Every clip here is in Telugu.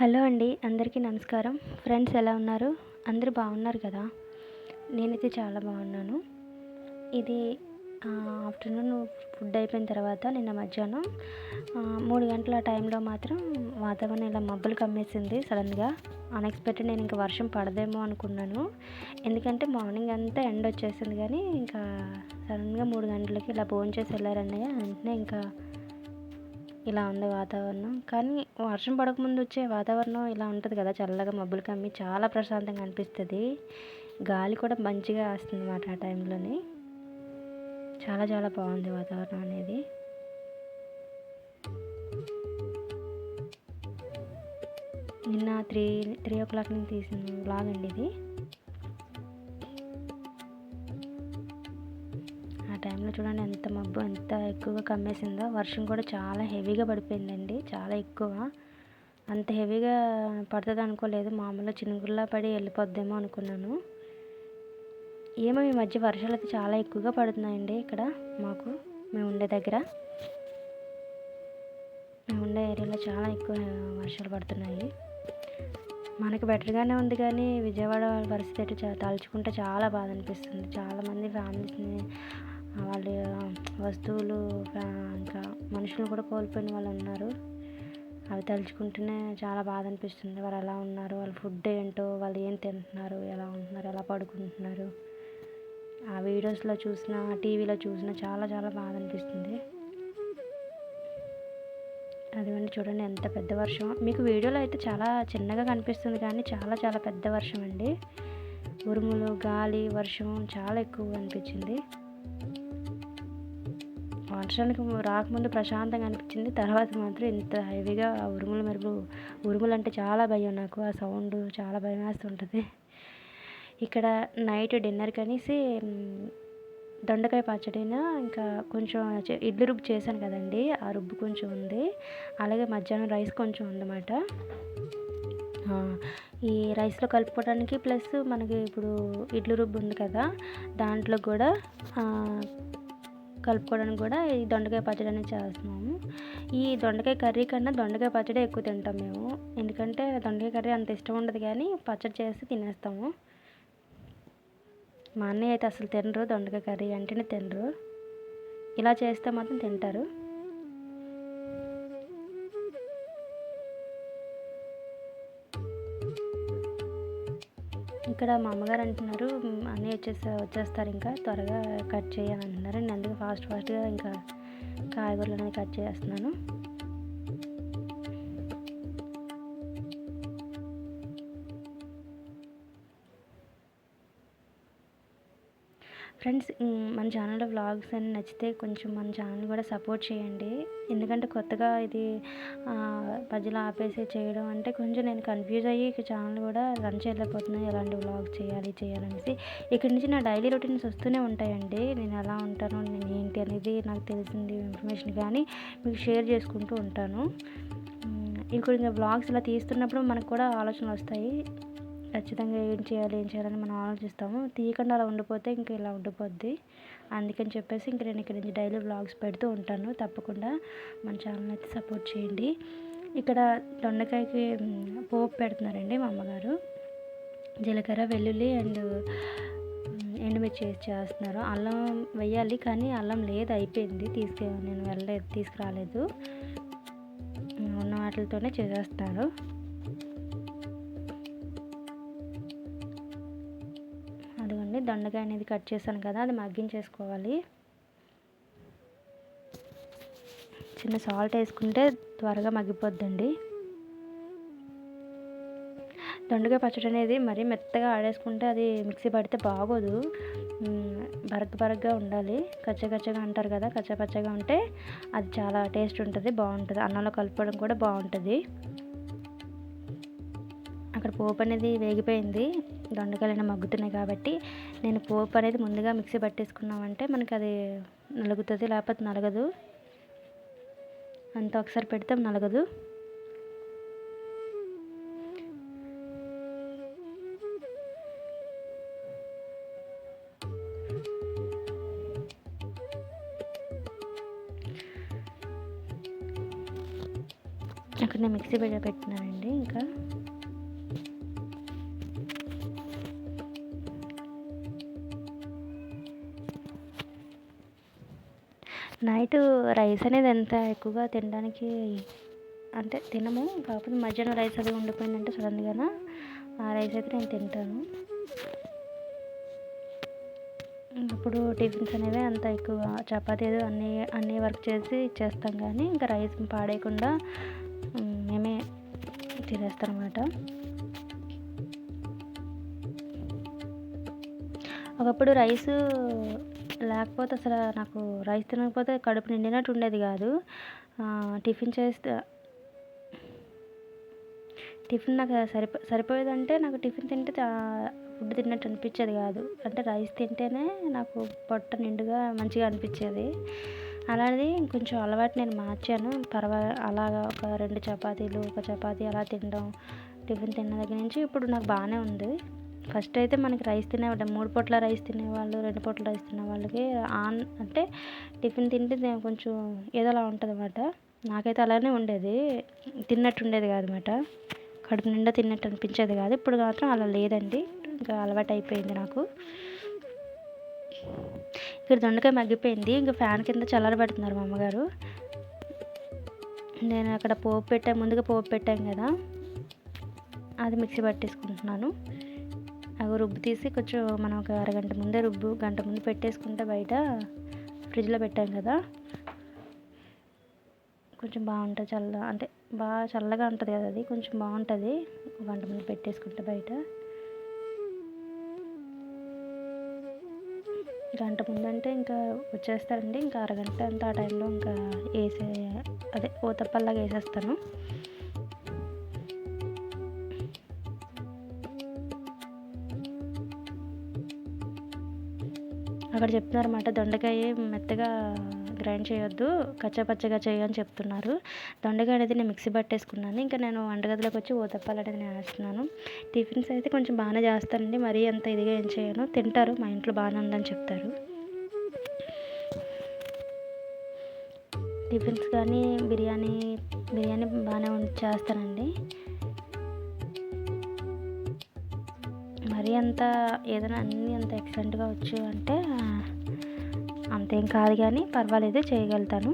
హలో అండి, అందరికీ నమస్కారం. ఫ్రెండ్స్ ఎలా ఉన్నారు? అందరూ బాగున్నారు కదా? నేనైతే చాలా బాగున్నాను. ఇది ఆఫ్టర్నూన్ ఫుడ్ అయిపోయిన తర్వాత నిన్న మధ్యాహ్నం 3 గంటల టైంలో మాత్రం వాతావరణం ఇలా మబ్బులు కమ్మేసింది సడన్గా. అన్ఎక్స్పెక్టెడ్. నేను ఇంకా వర్షం పడదేమో అనుకున్నాను. ఎందుకంటే మార్నింగ్ అంతా ఎండ వచ్చేసింది, కానీ ఇంకా సడన్గా 3 గంటలకి ఇలా భోంచేసి వెళ్ళారన్నయ్య. వెంటనే ఇంకా ఇలా ఉంది వాతావరణం. కానీ వర్షం పడకముందు వచ్చే వాతావరణం ఇలా ఉంటుంది కదా, చల్లగా మబ్బులు కమ్మి చాలా ప్రశాంతంగా అనిపిస్తుంది. గాలి కూడా మంచిగా వస్తుంది అన్నమాట ఆ టైంలోని. చాలా చాలా బాగుంది వాతావరణం అనేది. నిన్న 3 o'clock నుంచి తీసిన వ్లాగ్ అండి ఇది. ఆ టైంలో చూడండి ఎంత మబ్బు ఎంత ఎక్కువగా కమ్మేసిందో. వర్షం కూడా చాలా హెవీగా పడిపోయిందండి, చాలా ఎక్కువ. అంత హెవీగా పడుతుంది అనుకోలేదు. మామూలుగా చినుకుల్లా పడి వెళ్ళిపోద్దేమో అనుకున్నాను. ఏమో ఈ మధ్య వర్షాలు అయితే చాలా ఎక్కువగా పడుతున్నాయండి ఇక్కడ మేము ఉండే దగ్గర. మేము ఉండే ఏరియాలో చాలా ఎక్కువ వర్షాలు పడుతున్నాయి. మనకి బెటర్గానే ఉంది, కానీ విజయవాడ పరిస్థితి తలుచుకుంటే చాలా బాధ అనిపిస్తుంది. చాలామంది ఫ్యామిలీస్ని, వాళ్ళ వస్తువులు, ఇంకా మనుషులు కూడా కోల్పోయిన వాళ్ళు ఉన్నారు. అవి తలుచుకుంటేనే చాలా బాధ అనిపిస్తుంది. వాళ్ళు ఎలా ఉన్నారు, వాళ్ళ ఫుడ్ ఏంటో, వాళ్ళు ఏం తింటున్నారు, ఎలా ఉంటున్నారు, ఎలా పడుకుంటున్నారు, ఆ వీడియోస్లో చూసినా టీవీలో చూసినా చాలా చాలా బాధ అనిపిస్తుంది. అదిగోండి చూడండి ఎంత పెద్ద వర్షం. మీకు వీడియోలో అయితే చాలా చిన్నగా కనిపిస్తుంది, కానీ చాలా చాలా పెద్ద వర్షం అండి. ఉరుములు, గాలి, వర్షం చాలా ఎక్కువగా అనిపించింది. వర్షానికి రాకముందు ప్రశాంతంగా అనిపించింది, తర్వాత మాత్రం ఇంత హెవీగా ఉరుములు అంటే చాలా భయం నాకు. ఆ సౌండ్ చాలా భయం వేస్తుంటుంది. ఇక్కడ నైట్ డిన్నర్కి అనేసి దొండకాయ పచ్చడిన, ఇంకా కొంచెం ఇడ్లీ రుబ్బు చేశాను కదండి, ఆ రుబ్బు కొంచెం ఉంది. అలాగే మధ్యాహ్నం రైస్ కొంచెం ఉందన్నమాట. ఈ రైస్లో కలుపుకోవడానికి ప్లస్ మనకి ఇప్పుడు ఇడ్లీ రుబ్బు ఉంది కదా, దాంట్లో కూడా కలుపుకోవడానికి కూడా ఈ దొండకాయ పచ్చడి అనేది చేస్తున్నాము. ఈ దొండకాయ కర్రీ కన్నా దొండకాయ పచ్చడి ఎక్కువ తింటాం మేము. ఎందుకంటే దొండకాయ కర్రీ అంత ఇష్టం ఉండదు, కానీ పచ్చడి చేసి తినేస్తాము. మా అన్నయ్య అయితే అసలు తినరు, దొండకాయ కర్రీ అంటేనే తినరు. ఇలా చేస్తే మాత్రం తింటారు. ఇక్కడ మా అమ్మగారు అంటున్నారు, అన్నయ్య వచ్చేస్తారు, ఇంకా త్వరగా కట్ చేయాలని అంటున్నారు. నేను అందుకే ఫాస్ట్గా ఇంకా కాయగూరలు అనేది కట్ చేస్తున్నాను. ఫ్రెండ్స్, మన ఛానల్లో వ్లాగ్స్ అన్ని నచ్చితే కొంచెం మన ఛానల్ కూడా సపోర్ట్ చేయండి. ఎందుకంటే కొత్తగా ఇది మధ్యలో ఆపేసి చేయడం అంటే కొంచెం నేను కన్ఫ్యూజ్ అయ్యి ఛానల్ కూడా రన్ చేయలేకపోతున్నాను. ఎలాంటి వ్లాగ్స్ చేయాలనేసి. ఇక్కడి నుంచి నా డైలీ రొటీన్స్ వస్తూనే ఉంటాయండి. నేను ఎలా ఉంటాను, నేను ఏంటి అనేది నాకు తెలిసింది ఇన్ఫర్మేషన్ కానీ మీకు షేర్ చేసుకుంటూ ఉంటాను. ఇంకోటి ఇంకా వ్లాగ్స్ ఇలా తీస్తున్నప్పుడు మనకు కూడా ఆలోచనలు వస్తాయి. ఖచ్చితంగా ఏం చేయాలని మనం ఆలోచిస్తాము. తీయకుండా అలా ఉండిపోతే ఇంకా ఇలా ఉండిపోద్ది. అందుకని చెప్పేసి ఇంక నేను ఇక్కడ నుంచి డైలీ వ్లాగ్స్ పెడుతూ ఉంటాను. తప్పకుండా మన ఛానల్ అయితే సపోర్ట్ చేయండి. ఇక్కడ దొండకాయకి పోపు పెడుతున్నారండి మా అమ్మగారు. జీలకర్ర, వెల్లుల్లి అండ్ ఎండుమిర్చి చేస్తున్నారు. అల్లం వేయాలి, కానీ అల్లం లేదు, అయిపోయింది. నేను తీసుకురాలేదు. ఉన్న వాటితోనే చేసేస్తారు. అదిగోండి దొండకాయ అనేది కట్ చేశాను కదా, అది మగ్గించేసుకోవాలి. చిన్న సాల్ట్ వేసుకుంటే త్వరగా మగ్గిపోద్దండి. దొండకాయ పచ్చడి అనేది మరీ మెత్తగా ఆడేసుకుంటే అది మిక్సీ పడితే బాగోదు. బరగ్గా ఉండాలి. కచ్చగా అంటారు కదా, కచ్చపచ్చగా ఉంటే అది చాలా టేస్ట్ ఉంటుంది, బాగుంటుంది. అన్నంలో కలుపుకోవడం కూడా బాగుంటుంది. అక్కడ పోపు అనేది వేగిపోయింది. దొండకాయలు మగ్గుతున్నాయి కాబట్టి నేను పోపు అనేది ముందుగా మిక్సీ పట్టేసుకున్నామంటే మనకి అది నలుగుతుంది, లేకపోతే నలగదు. అంతా ఒకసారి పెడితే నలగదు. అక్కడ నేను మిక్సీ పెట్టినానండి. ఇంకా నైట్ రైస్ అనేది ఎంత ఎక్కువగా తినడానికి అంటే తినము, కాకపోతే మధ్యాహ్నం రైస్ అది ఉండిపోయిందంటే సడన్గా ఆ రైస్ అయితే నేను తింటాను. ఇప్పుడు టిఫిన్స్ అనేవి అంత ఎక్కువ చపాతీ ఏదో అన్నీ వర్క్ చేసి ఇచ్చేస్తాం, కానీ ఇంకా రైస్ పాడేయకుండా మేమే తినేస్తాం అన్నమాట. ఒకప్పుడు రైస్ లేకపోతే అసలు నాకు రైస్ తినకపోతే కడుపు నిండినట్టు ఉండేది కాదు. టిఫిన్ నాకు సరిపోయేదంటే నాకు టిఫిన్ తింటే ఫుడ్ తిన్నట్టు అనిపించేది కాదు. అంటే రైస్ తింటేనే నాకు పొట్ట నిండుగా మంచిగా అనిపించేది. అలాంటిది కొంచెం అలవాటు నేను మార్చాను. అలాగా ఒక 2 చపాతీలు, ఒక చపాతీ అలా తినడం టిఫిన్ తిన్న దగ్గర నుంచి ఇప్పుడు నాకు బాగానే ఉంది. ఫస్ట్ అయితే మనకి రైస్ 3 పూట్ల రైస్ తినేవాళ్ళు, 2 పూట్ల రైస్ తినే వాళ్ళకి అంటే టిఫిన్ తింటే కొంచెం ఏదోలా ఉంటుంది అన్నమాట. నాకైతే అలానే ఉండేది, తిన్నట్టు ఉండేది కాదన్నమాట. కడుపు నిండా తిన్నట్టు అనిపించేది కాదు. ఇప్పుడు మాత్రం అలా లేదండి, ఇంకా అలవాటు అయిపోయింది నాకు. ఇక్కడ దొండకాయ మగ్గిపోయింది, ఇంకా ఫ్యాన్ కింద చల్లారబెడుతున్నారు మా అమ్మగారు. నేను అక్కడ ముందుగా పోపు పెట్టాను కదా, అది మిక్సీ పట్టేసుకుంటున్నాను. అవి రుబ్బు తీసి కొంచెం మనం ఒక అరగంట ముందే గంట ముందు పెట్టేసుకుంటే బయట ఫ్రిడ్జ్లో పెట్టాం కదా, కొంచెం బాగుంటుంది. అంటే బాగా చల్లగా ఉంటుంది కదా, అది కొంచెం బాగుంటుంది గంట ముందు పెట్టేసుకుంటే బయట. గంట ముందు అంటే ఇంకా వచ్చేస్తారండి, ఇంకా అరగంట అంతా ఆ టైంలో ఇంకా ఊతప్పల్లాగా వేసేస్తాను. అక్కడ చెప్తున్నారన్నమాట, దొండకాయ మెత్తగా గ్రైండ్ చేయొద్దు, కచ్చాపచ్చగా చేయని చెప్తున్నారు. దొండకాయ అనేది నేను మిక్సీ పట్టేసుకున్నాను. ఇంకా నేను వంటగదిలోకి వచ్చి ఊతప్పాలు అనేది నేను వేస్తున్నాను. టిఫిన్స్ అయితే కొంచెం బాగానే చేస్తానండి, మరీ అంత ఇదిగా ఏం చేయను. తింటారు, మా ఇంట్లో బాగానే ఉందని చెప్తారు. టిఫిన్స్ కానీ బిర్యానీ బాగానే చేస్తానండి. మరీ అంత ఏదైనా అన్నీ అంత ఎక్సలెంట్గా వచ్చు అంటే అంతేం కాదు, కానీ పర్వాలేదు, చేయగలుగుతాను.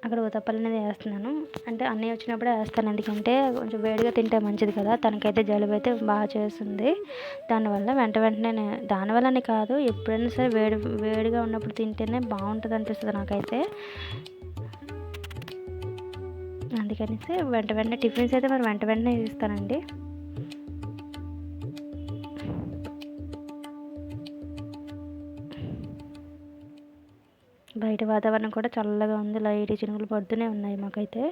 అక్కడ ఊతప్పలు అనేది వేస్తున్నాను. అంటే అన్నీ వచ్చినప్పుడే వేస్తాను, ఎందుకంటే కొంచెం వేడిగా తింటే మంచిది కదా. తనకైతే జలుబు అయితే బాగా చేస్తుంది, వెంటనే దానివల్లనే కాదు, ఎప్పుడైనా సరే వేడిగా ఉన్నప్పుడు తింటేనే బాగుంటుంది అనిపిస్తుంది నాకైతే. అందుకనేసి వెంటనే టిఫిన్స్ అయితే మరి వెంటనే ఇస్తానండి. బయట వాతావరణం కూడా చల్లగా ఉంది, లైట్ చినుకులు పడుతూనే ఉన్నాయి మాకైతే.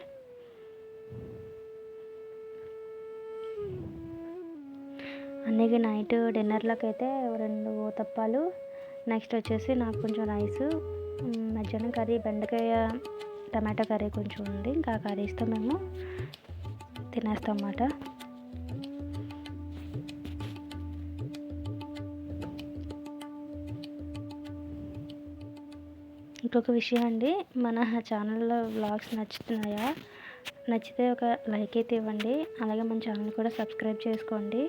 అన్నయ్యకి నైట్ డిన్నర్లోకి అయితే 2 ఊతప్పాలు, నెక్స్ట్ వచ్చేసి నాకు కొంచెం రైసు, మధ్యాహ్నం కర్రీ బెండకాయ టమాటా కర్రీ కొంచెం ఉంది. ఇంకా ఆ కర్రీస్తో మేము తినేస్తాం అన్నమాట. ఇంకొక విషయం అండి, మన ఛానల్లో వ్లాగ్స్ నచ్చితే ఒక లైక్ అయితే ఇవ్వండి. అలాగే మన ఛానల్ కూడా సబ్స్క్రైబ్ చేసుకోండి.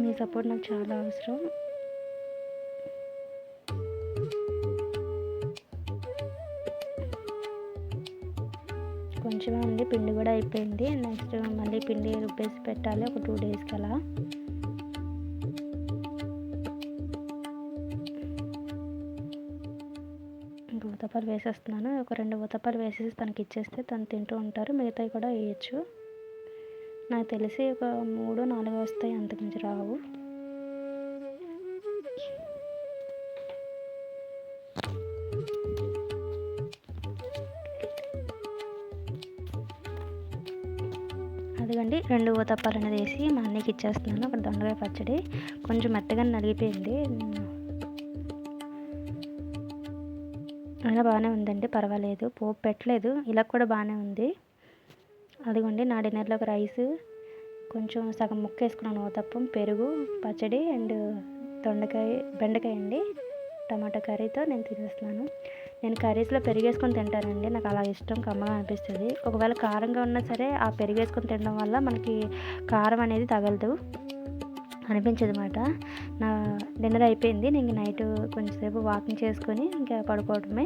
మీ సపోర్ట్ నాకు చాలా అవసరం. కొంచెమే ఉంది, పిండి కూడా అయిపోయింది. నెక్స్ట్ మళ్ళీ పిండి రుబ్బేసి పెట్టాలి ఒక 2 డేస్కి అలా. ఇంకా ఊతప్పాలు వేసేస్తున్నాను. ఒక 2 ఊతప్పాలు వేసేసి తనకి ఇచ్చేస్తే తను తింటూ ఉంటారు, మిగతావి కూడా వేయచ్చు. నాకు తెలిసి ఒక 3-4 వస్తాయి, అంతకుమించి రావు. అదిగండి 2 ఊతప్పాలు అనేది వేసి మా అన్నయ్యకి ఇచ్చేస్తున్నాను. అక్కడ దొండకాయ పచ్చడి కొంచెం మెత్తగా నలిగిపోయింది, అయినా బాగానే ఉందండి, పర్వాలేదు. పోపు పెట్టలేదు, ఇలా కూడా బాగానే ఉంది. అదిగోండి నా డిన్నర్లోకి రైస్, కొంచెం సగం ముక్క వేసుకున్నాను ఊతప్పం, పెరుగు, పచ్చడి అండ్ బెండకాయ అండి. టమాటా కర్రీతో నేను తినేస్తున్నాను. నేను కర్రీస్లో పెరిగేసుకొని తింటానండి, నాకు అలా ఇష్టం, కమ్మగా అనిపిస్తుంది. ఒకవేళ కారంగా ఉన్నా సరే ఆ పెరిగేసుకొని తినడం వల్ల మనకి కారం అనేది తగలదు అనిపించదు మాట. నా డిన్నర్ అయిపోయింది. నేను నైట్ కొంచెంసేపు వాకింగ్ చేసుకొని ఇంకా పడుకోవడమే.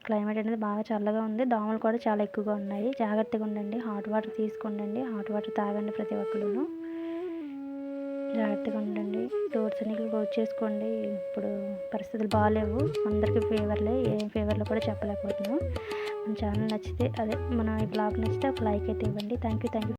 క్లైమేట్ అనేది బాగా చల్లగా ఉంది. దోమలు కూడా చాలా ఎక్కువగా ఉన్నాయి. జాగ్రత్తగా ఉండండి. హాట్ వాటర్ తీసుకోండి. హాట్ వాటర్ తాగండి ప్రతి ఒక్కరును. జాగ్రత్తగా ఉండండి. డోర్స్ అన్ని క్లోజ్ చేసుకోండి. ఇప్పుడు పరిస్థితులు బాగాలేవు, అందరికీ ఫీవర్లే. ఏం ఫీవర్లో కూడా చెప్పలేకపోతున్నాం. మన ఛానల్ నచ్చితే మన ఈ బ్లాగ్ నచ్చితే ఒక లైక్ అయితే ఇవ్వండి. Thank you.